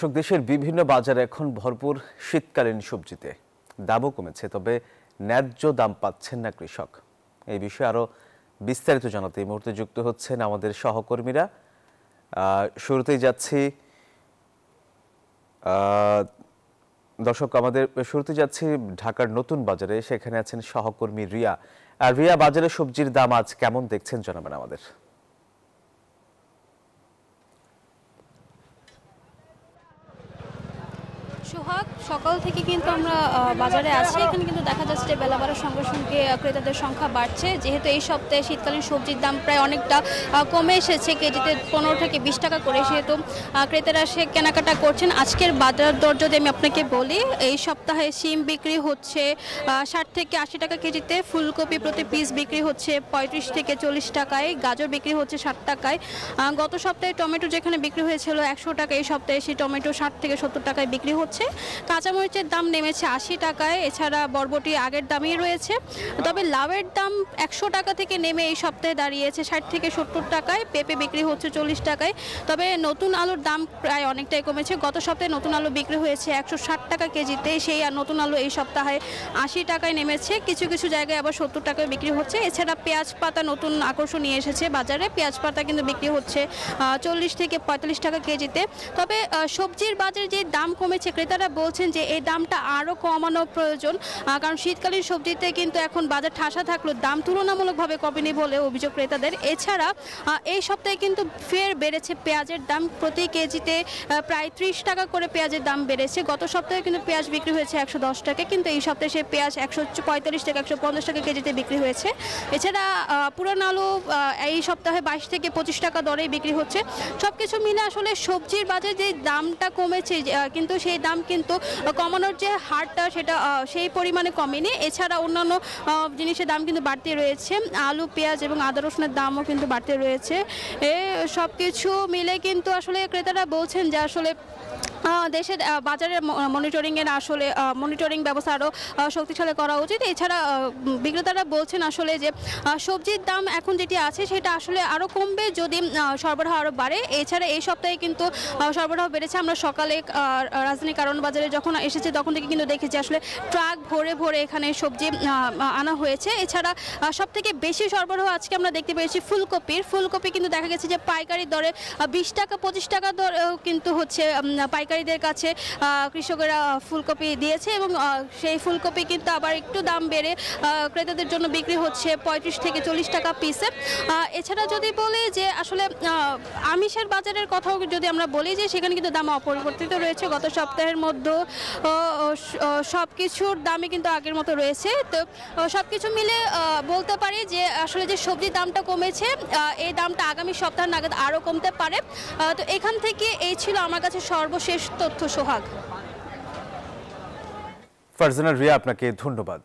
দর্শক, দেশের বিভিন্ন বাজারে এখন ভরপুর শীতকালীন সবজিতে দামও কমেছে, তবে ন্যায্য দাম পাচ্ছেন না কৃষক। এই বিষয়ে আরো বিস্তারিত জানাতে এই মুহূর্তে যুক্ত হচ্ছেন আমাদের সহকর্মীরা। শুরুতেই যাচ্ছি ঢাকার নতুন বাজারে, সেখানে আছেন সহকর্মী রিয়া। রিয়া, বাজারে সবজির দাম আজ কেমন দেখছেন জানাবেন আমাদের। সোহাগ, সকাল থেকে কিন্তু আমরা বাজারে আছি। এখানে কিন্তু দেখা যাচ্ছে যে বেলা বাড়ার সঙ্গে সঙ্গে ক্রেতাদের সংখ্যা বাড়ছে, যেহেতু এই সপ্তাহে শীতকালীন সবজির দাম প্রায় অনেকটা কমে এসেছে, কেজিতে 15 থেকে 20 টাকা করে, সেহেতু ক্রেতারা সে কেনাকাটা করছেন। আজকের বাজার দর যদি আমি আপনাকে বলি, এই সপ্তাহে শিম বিক্রি হচ্ছে 60 থেকে 80 টাকা কেজিতে, ফুলকপি প্রতি পিস বিক্রি হচ্ছে 35 থেকে 40 টাকায়, গাজর বিক্রি হচ্ছে 60 টাকায়। গত সপ্তাহে টমেটো যেখানে বিক্রি হয়েছিল 100 টাকা, এই সপ্তাহে সেই টমেটো 60 থেকে 70 টাকায় বিক্রি হচ্ছে। কাঁচামরিচের দাম নেমেছে 80 টাকায়, এছাড়া বরবটি আগের দামই রয়েছে, তবে লাউয়ের দাম 100 টাকা থেকে নেমে এই সপ্তাহে দাঁড়িয়েছে 60 থেকে 70 টাকায়। পেঁপে বিক্রি হচ্ছে 40 টাকায়। তবে নতুন আলুর দাম প্রায় অনেকটাই কমেছে। গত সপ্তাহে নতুন আলু বিক্রি হয়েছে 160 টাকা কেজিতে, সেই নতুন আলু এই সপ্তাহে 80 টাকায় নেমেছে। কিছু কিছু জায়গায় আবার 70 টাকায় বিক্রি হচ্ছে। এছাড়া পেঁয়াজ পাতা নতুন আকর্ষণ নিয়ে এসেছে বাজারে। পেঁয়াজ পাতা কিন্তু বিক্রি হচ্ছে 40 থেকে 45 টাকা কেজিতে। তবে সবজির বাজারে যে দাম কমেছে, ক্রেতারা বলছেন যে এই দামটা আরও কমানো প্রয়োজন, কারণ শীতকালীন সবজিতে কিন্তু এখন বাজার ঠাসা থাকলেও দাম তুলনামূলকভাবে কমেনি বলে অভিযোগ ক্রেতাদের। এছাড়া এই সপ্তাহে কিন্তু ফের বেড়েছে পেঁয়াজের দাম, প্রতি কেজিতে প্রায় 30 টাকা করে পেঁয়াজের দাম বেড়েছে। গত সপ্তাহে কিন্তু পেঁয়াজ বিক্রি হয়েছে 110 টাকা, কিন্তু এই সপ্তাহে সেই পেঁয়াজ 145 থেকে 150 টাকা কেজিতে বিক্রি হয়েছে। এছাড়া পুরান আলু এই সপ্তাহে 22 থেকে 25 টাকা দরেই বিক্রি হচ্ছে। সব কিছু মিলে আসলে সবজির বাজারে যে দামটা কমেছে, কিন্তু সেই দাম কিন্তু কমানোর যে হারটা সেটা সেই পরিমাণে কমেনি। এছাড়া অন্যান্য জিনিসের দাম কিন্তু বাড়তে রয়েছে, আলু, পেঁয়াজ এবং আদা রসুনের দামও কিন্তু বাড়তে রয়েছে। সব কিছু মিলে কিন্তু আসলে ক্রেতারা বলছেন যে আসলে দেশের বাজারের মনিটরিং ব্যবস্থা আরও শক্তিশালী করা উচিত। এছাড়া বিক্রেতারা বলছেন আসলে যে সবজির দাম এখন যেটি আছে সেটা আসলে আরও কমবে যদি সরবরাহ আরও বাড়ে। এছাড়া এই সপ্তাহে কিন্তু সরবরাহ বেড়েছে। আমরা সকালে রাজধানী কারণ বাজারে যখন এসেছি তখন থেকে কিন্তু দেখেছি আসলে ট্রাক ভরে ভরে এখানে সবজি আনা হয়েছে। এছাড়া সবথেকে বেশি সরবরাহ আজকে আমরা দেখতে পেয়েছি ফুলকপি কিন্তু দেখা গেছে যে পাইকারি দরে 20 টাকা 25 টাকা দরেও কিন্তু হচ্ছে পাইকারিদের কাছে কৃষকেরা ফুলকপি দিয়েছে, এবং সেই ফুলকপি কিন্তু আবার একটু দাম বেড়ে ক্রেতাদের জন্য বিক্রি হচ্ছে 35 থেকে 40 টাকা পিসে। এছাড়া যদি বলি যে আসলে আমিষের বাজারের কথাও যদি আমরা বলি, যে সেখানে কিন্তু দাম অপরিবর্তিত রয়েছে। গত সপ্তাহের মধ্যে সব কিছুর দামই কিন্তু আগের মতো রয়েছে। তো সব কিছু মিলে বলতে পারি যে আসলে যে সবজির দামটা কমেছে, এই দামটা আগামী সপ্তাহ নাগাদ আরও কমতে পারে। তো এখান থেকে এই ছিল আমার কাছে সর্বশেষ তথ্য। সোহাগ, ফারজানা, রিয়া, আপনাকে ধন্যবাদ।